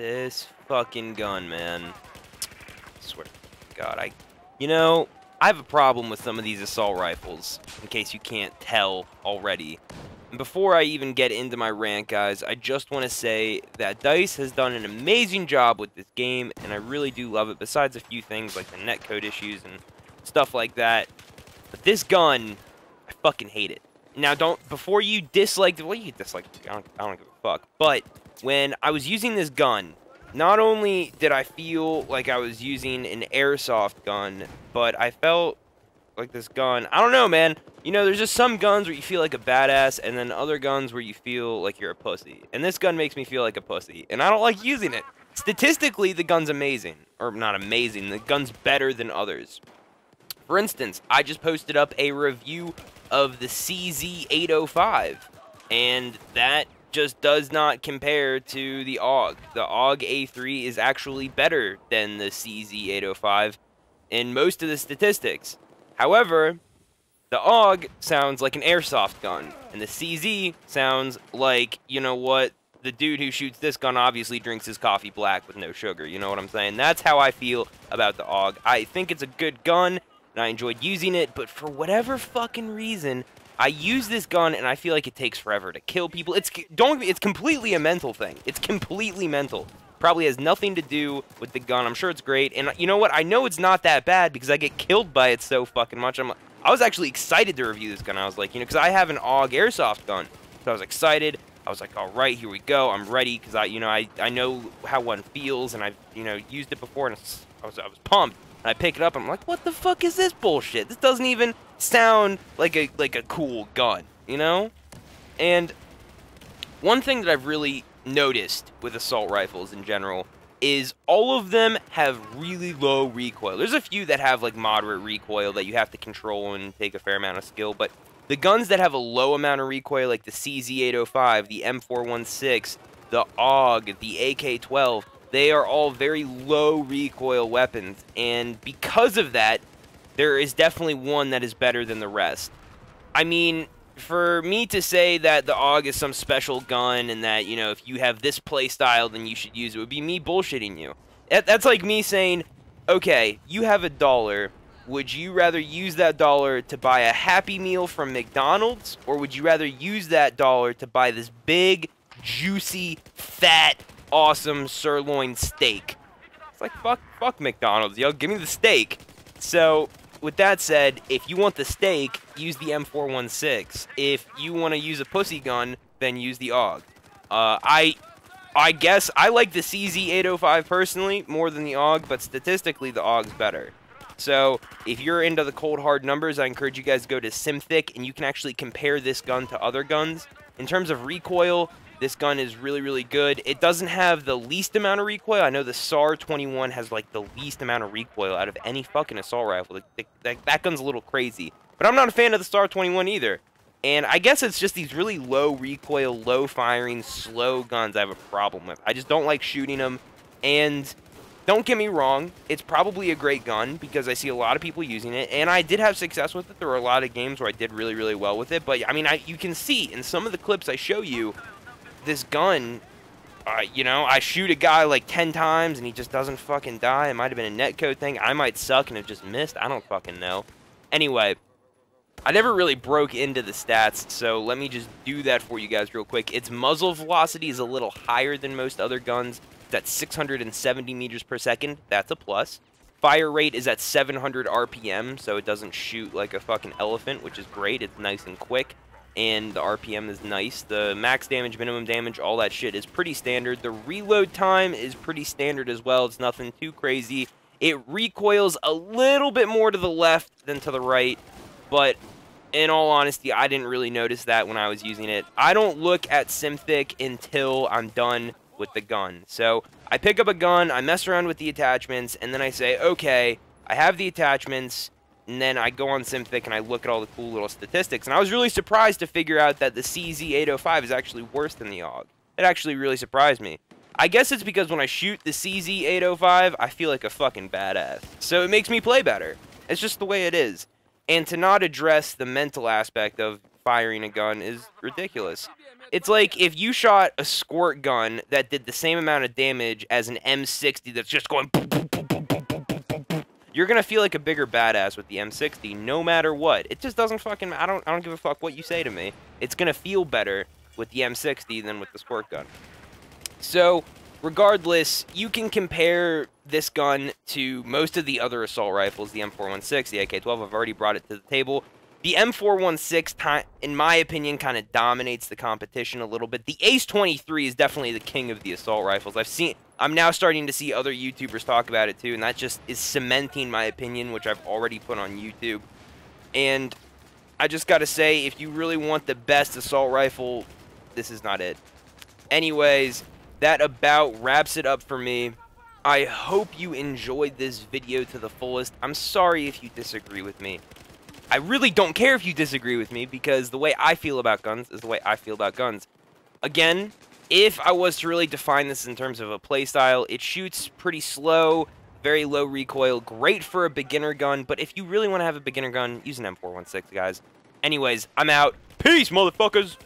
This fucking gun, man. I swear to God, I have a problem with some of these assault rifles, in case you can't tell already. And before I even get into my rant, guys, I just want to say that DICE has done an amazing job with this game, and I really do love it, besides a few things like the netcode issues and stuff like that. But this gun, I fucking hate it. Now, before you dislike, well, you dislike, I don't give a fuck, but when I was using this gun, not only did I feel like I was using an airsoft gun, but I felt like this gun, I don't know, man. You know, there's just some guns where you feel like a badass, and then other guns where you feel like you're a pussy. And this gun makes me feel like a pussy, and I don't like using it. Statistically, the gun's amazing. Or, not amazing, the gun's better than others. For instance, I just posted up a review of the CZ805, and that just does not compare to the AUG. The AUG A3 is actually better than the CZ805 in most of the statistics. However, the AUG sounds like an airsoft gun, and the CZ sounds like, you know what, the dude who shoots this gun obviously drinks his coffee black with no sugar, you know what I'm saying? That's how I feel about the AUG. I think it's a good gun, and I enjoyed using it, but for whatever fucking reason, I use this gun, and I feel like it takes forever to kill people. It's completely a mental thing. It's completely mental. Probably has nothing to do with the gun. I'm sure it's great, and you know what? I know it's not that bad because I get killed by it so fucking much. I was actually excited to review this gun. I was like, you know, because I have an AUG airsoft gun, so I was excited. I was like, all right, here we go. I'm ready because I know how one feels, and I've used it before, and I was pumped. And I pick it up, and I'm like, what the fuck is this bullshit? This doesn't even sound like a cool gun, you know? And one thing that I've really noticed with assault rifles in general is all of them have really low recoil. There's a few that have like moderate recoil that you have to control and take a fair amount of skill, but the guns that have a low amount of recoil, like the CZ805, the M416, the AUG, the AK-12, they are all very low recoil weapons, and because of that, there is definitely one that is better than the rest. I mean, for me to say that the AUG is some special gun and that, you know, if you have this playstyle, then you should use it, would be me bullshitting you. That's like me saying, okay, you have $1. Would you rather use that $1 to buy a Happy Meal from McDonald's, or would you rather use that $1 to buy this big, juicy, fat, awesome sirloin steak? It's like, fuck McDonald's, yo, give me the steak. So, with that said, if you want the steak, use the M416. If you want to use a pussy gun, then use the AUG. I guess I like the CZ805 personally more than the AUG, but statistically the AUG's better. So, if you're into the cold hard numbers, I encourage you guys to go to SimThick, and you can actually compare this gun to other guns. In terms of recoil, this gun is really, really good. It doesn't have the least amount of recoil. I know the SAR-21 has, like, the least amount of recoil out of any fucking assault rifle. That gun's a little crazy. But I'm not a fan of the SAR-21 either. And I guess it's just these really low recoil, low firing, slow guns I have a problem with. I just don't like shooting them. And don't get me wrong, it's probably a great gun because I see a lot of people using it, and I did have success with it. There were a lot of games where I did really, really well with it, but I mean, you can see in some of the clips I show you, this gun, you know, I shoot a guy like 10 times and he just doesn't fucking die. It might have been a netcode thing. I might suck and it just missed. I don't fucking know. Anyway, I never really broke into the stats, so let me just do that for you guys real quick. Its muzzle velocity is a little higher than most other guns. At 670 meters per second, that's a plus. Fire rate is at 700 RPM, so it doesn't shoot like a fucking elephant, which is great. It's nice and quick, and the RPM is nice. The max damage, minimum damage, all that shit is pretty standard. The reload time is pretty standard as well. It's nothing too crazy. It recoils a little bit more to the left than to the right, but in all honesty, I didn't really notice that when I was using it. I don't look at SimThick until I'm done with the gun. So I pick up a gun, I mess around with the attachments, and then I say, okay, I have the attachments, and then I go on SimThick and I look at all the cool little statistics, and I was really surprised to figure out that the CZ805 is actually worse than the AUG. It actually really surprised me. I guess it's because when I shoot the CZ805, I feel like a fucking badass. So it makes me play better. It's just the way it is. And to not address the mental aspect of firing a gun is ridiculous. It's like if you shot a squirt gun that did the same amount of damage as an M60 that's just going boom, boom, boom, boom, boom, boom, boom, boom, boom. You're gonna feel like a bigger badass with the M60 no matter what. It just doesn't fucking... I don't give a fuck what you say to me. It's gonna feel better with the M60 than with the squirt gun. So, regardless, you can compare this gun to most of the other assault rifles, the M416, the AK-12. I've already brought it to the table. The M416, in my opinion, kind of dominates the competition a little bit. The Ace-23 is definitely the king of the assault rifles. I'm now starting to see other YouTubers talk about it too, and that just is cementing my opinion, which I've already put on YouTube. And I just gotta say, if you really want the best assault rifle, this is not it. Anyways, that about wraps it up for me. I hope you enjoyed this video to the fullest. I'm sorry if you disagree with me. I really don't care if you disagree with me, because the way I feel about guns is the way I feel about guns. Again, if I was to really define this in terms of a playstyle, it shoots pretty slow, very low recoil, great for a beginner gun, but if you really want to have a beginner gun, use an M416, guys. Anyways, I'm out. Peace, motherfuckers!